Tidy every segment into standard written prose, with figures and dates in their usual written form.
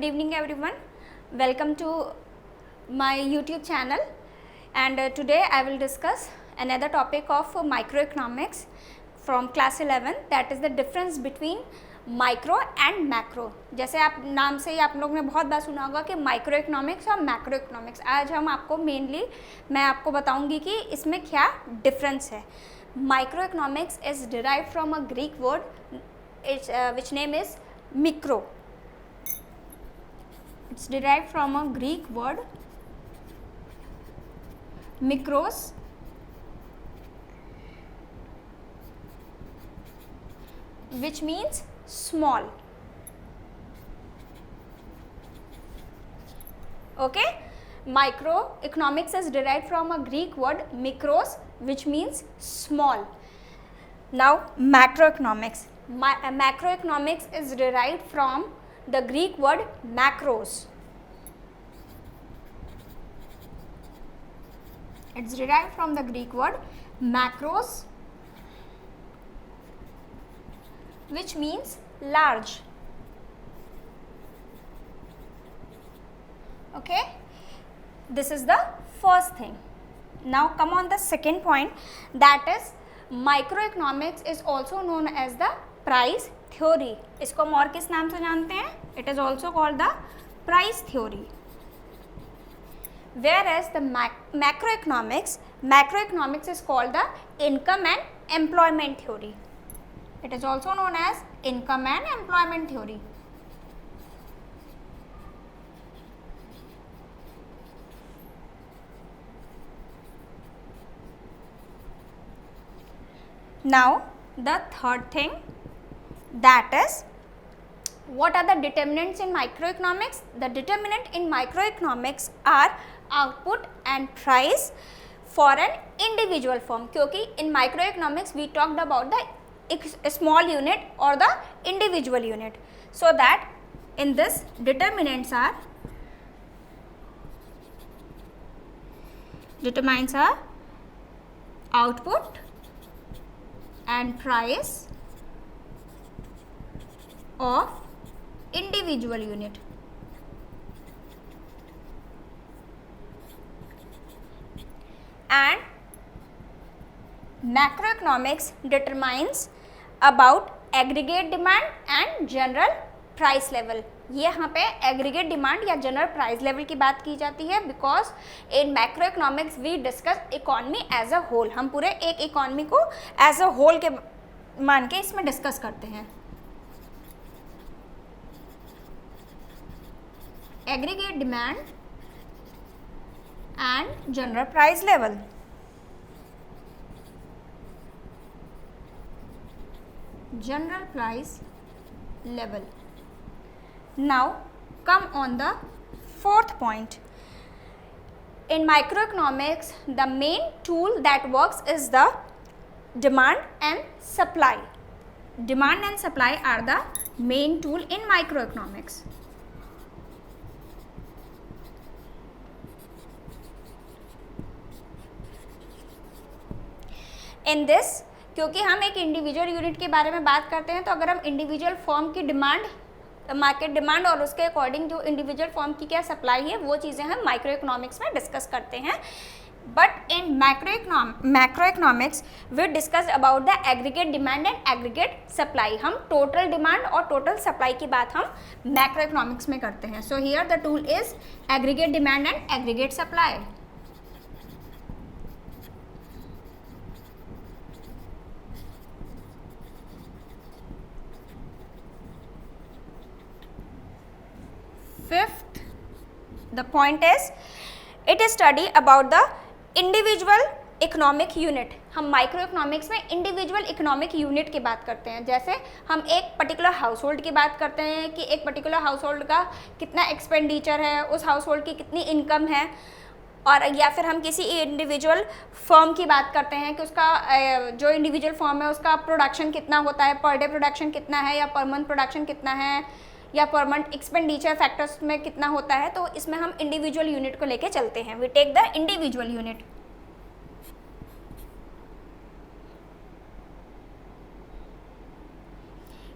evening everyone. Welcome to my YouTube channel, and today I will discuss another topic of microeconomics from class 11, that is the difference between micro and macro. जैसे आप नाम से ही आप लोग ने बहुत बार सुना होगा कि माइक्रो इकोनॉमिक्स और मैक्रो इकोनॉमिक्स. आज हम आपको मैं आपको बताऊंगी कि इसमें क्या डिफरेंस है. Micro economics is derived from a Greek word which name is micro. It's derived from a Greek word mikros, which means small. Okay, microeconomics is derived from a Greek word mikros, which means small. Now macroeconomics. Macroeconomics is derived from the Greek word macros. It's derived from the Greek word macros, which means large. Okay, this is the first thing. Now come on the second point, that is microeconomics is also known as the price theory. इसको हम और किस नाम से जानते हैं? It is also called the price theory. Whereas the macroeconomics is called the income and employment theory. It is also known as income and employment theory. Now the third thing, that is what are the determinants in microeconomics? The determinant in microeconomics are output and price for an individual firm. क्योंकि in microeconomics we talked about the small unit or the individual unit. So that in this determinants are output and price of individual unit. And macroeconomics determines about aggregate demand and general price level. ये यहाँ पे aggregate demand या general price level की बात की जाती है, because in macro economics we discuss economy as a whole. हम पूरे एक इकोनॉमी को एज अ होल के मान के इसमें डिस्कस करते हैं. Aggregate demand and general price level. General price level. Now come on the fourth point. In microeconomics, the main tool that works is the demand and supply. Demand and supply are the main tool in microeconomics. In this, क्योंकि हम एक individual unit के बारे में बात करते हैं, तो अगर हम इंडिविजुअल फॉर्म की डिमांड, मार्केट डिमांड और उसके अकॉर्डिंग जो इंडिविजुअल फॉर्म की क्या सप्लाई है, वो चीज़ें हम माइक्रो इकोनॉमिक्स में डिस्कस करते हैं. But in macro economics we discuss about the aggregate demand and aggregate supply. हम टोटल डिमांड और टोटल सप्लाई की बात हम मैक्रो इकोनॉमिक्स में करते हैं. So here the tool is aggregate demand and aggregate supply. Fifth, the point is it is study about the individual economic unit. हम micro economics में इंडिविजुअल इकोनॉमिक यूनिट की बात करते हैं. जैसे हम एक पर्टिकुलर हाउस होल्ड की बात करते हैं कि एक पर्टिकुलर हाउस होल्ड का कितना एक्सपेंडिचर है, उस हाउस होल्ड की कितनी इनकम है, और या फिर हम किसी इंडिविजुअल फर्म की बात करते हैं कि उसका जो इंडिविजुअल फर्म है उसका प्रोडक्शन कितना होता है, पर डे प्रोडक्शन कितना है, या पर मंथ प्रोडक्शन कितना है, या पर मंथ एक्सपेंडिचर फैक्टर्स में कितना होता है. तो इसमें हम इंडिविजुअल यूनिट को लेके चलते हैं. We take the individual unit.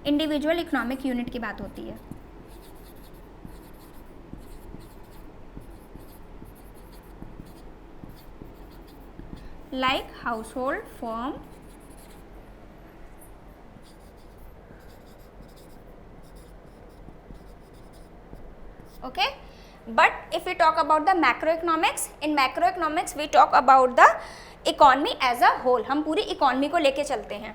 Individual economic unit की बात होती है. like household firm, okay. But if we talk about the macroeconomics, in macroeconomics we talk about the economy as a whole. हम पूरी इकोनॉमी को लेके चलते हैं.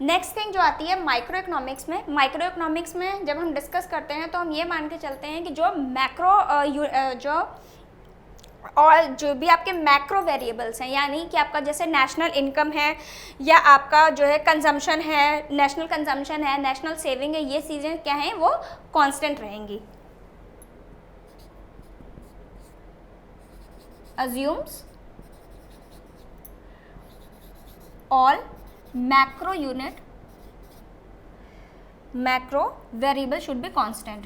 नेक्स्ट थिंग जो आती है माइक्रो इकोनॉमिक्स में. माइक्रो इकोनॉमिक्स में जब हम डिस्कस करते हैं तो हम ये मान के चलते हैं कि जो मैक्रो जो और जो भी आपके मैक्रो वेरिएबल्स हैं, यानी कि आपका जैसे नेशनल इनकम है या आपका जो है कंजम्पशन है, नेशनल कंजम्पशन है, नेशनल सेविंग है, ये चीज़ें क्या हैं, वो कांस्टेंट रहेंगी. assumes all macro variable should be constant.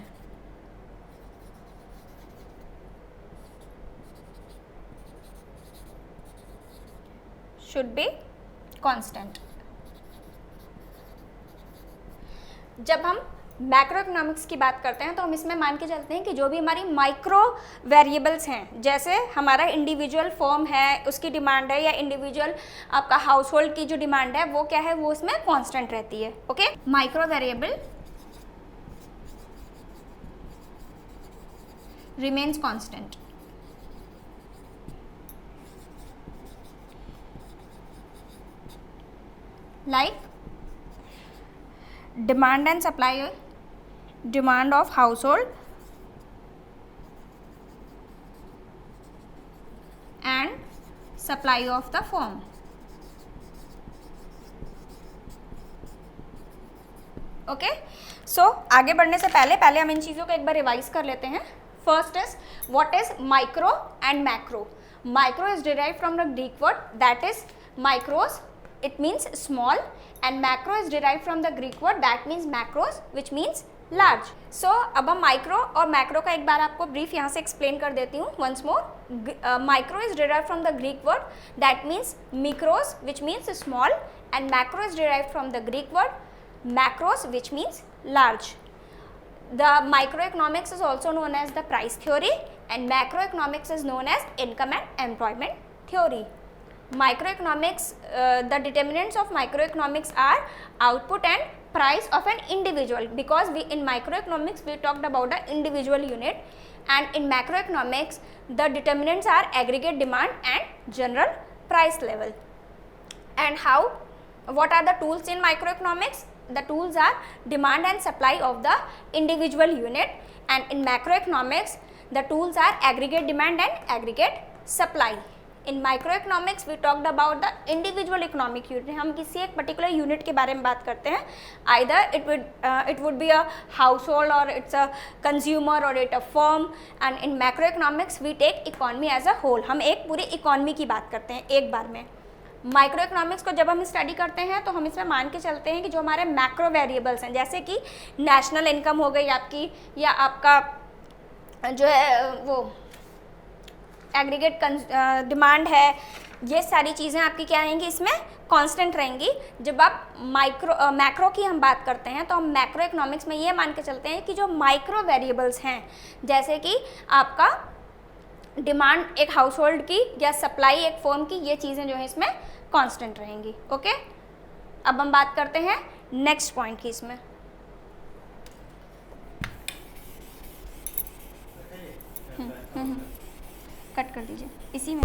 Should be constant. जब हम मैक्रो इकोनॉमिक्स की बात करते हैं तो हम इसमें मान के चलते हैं कि जो भी हमारी माइक्रो वेरिएबल्स हैं, जैसे हमारा इंडिविजुअल फर्म है उसकी डिमांड है, या इंडिविजुअल आपका हाउस होल्ड की जो डिमांड है वो क्या है, वो उसमें कांस्टेंट रहती है. Okay, micro variable remains constant. Like demand and supply, demand of household and supply of the firm. Okay, so आगे बढ़ने से पहले हम इन चीज़ों को एक बार रिवाइज कर लेते हैं. First is what is micro and macro. Micro is derived from the Greek word that is micros, it means small, and macro is derived from the Greek word that means macros which means large. So अब हम micro और macro का एक बार आपको brief यहाँ से explain कर देती हूँ once more. Micro is derived from the Greek word that means mikros which means small, and macro is derived from the Greek word macros which means large. The microeconomics is also known as the price theory, and macroeconomics is known as income and employment theory. Microeconomics, the determinants of microeconomics are output and price of an individual, because we in microeconomics we talked about the individual unit, and in macroeconomics the determinants are aggregate demand and general price level. And how, what are the tools in microeconomics? The tools are demand and supply of the individual unit, and in macroeconomics the tools are aggregate demand and aggregate supply. In microeconomics we talked about the individual economic unit. हम किसी एक particular unit के बारे में बात करते हैं. Either it would be a household, or it's a consumer, or it's a firm. And in macroeconomics we take economy as a whole. हम एक पूरी economy की बात करते हैं एक बार में. माइक्रो इकोनॉमिक्स को जब हम स्टडी करते हैं तो हम इसमें मान के चलते हैं कि जो हमारे मैक्रो वेरिएबल्स हैं, जैसे कि नेशनल इनकम हो गई आपकी, या आपका जो है वो एग्रीगेट डिमांड है, ये सारी चीज़ें आपकी क्या रहेंगी, इसमें कांस्टेंट रहेंगी. जब आप मैक्रो की हम बात करते हैं तो हम मैक्रो इकोनॉमिक्स में ये मान के चलते हैं कि जो माइक्रो वेरिएबल्स हैं, जैसे कि आपका डिमांड एक हाउस होल्ड की या सप्लाई एक फर्म की, ये चीज़ें जो है इसमें कांस्टेंट रहेंगी. ओके, अब हम बात करते हैं नेक्स्ट पॉइंट की. इसमें कट कर दीजिए इसी में.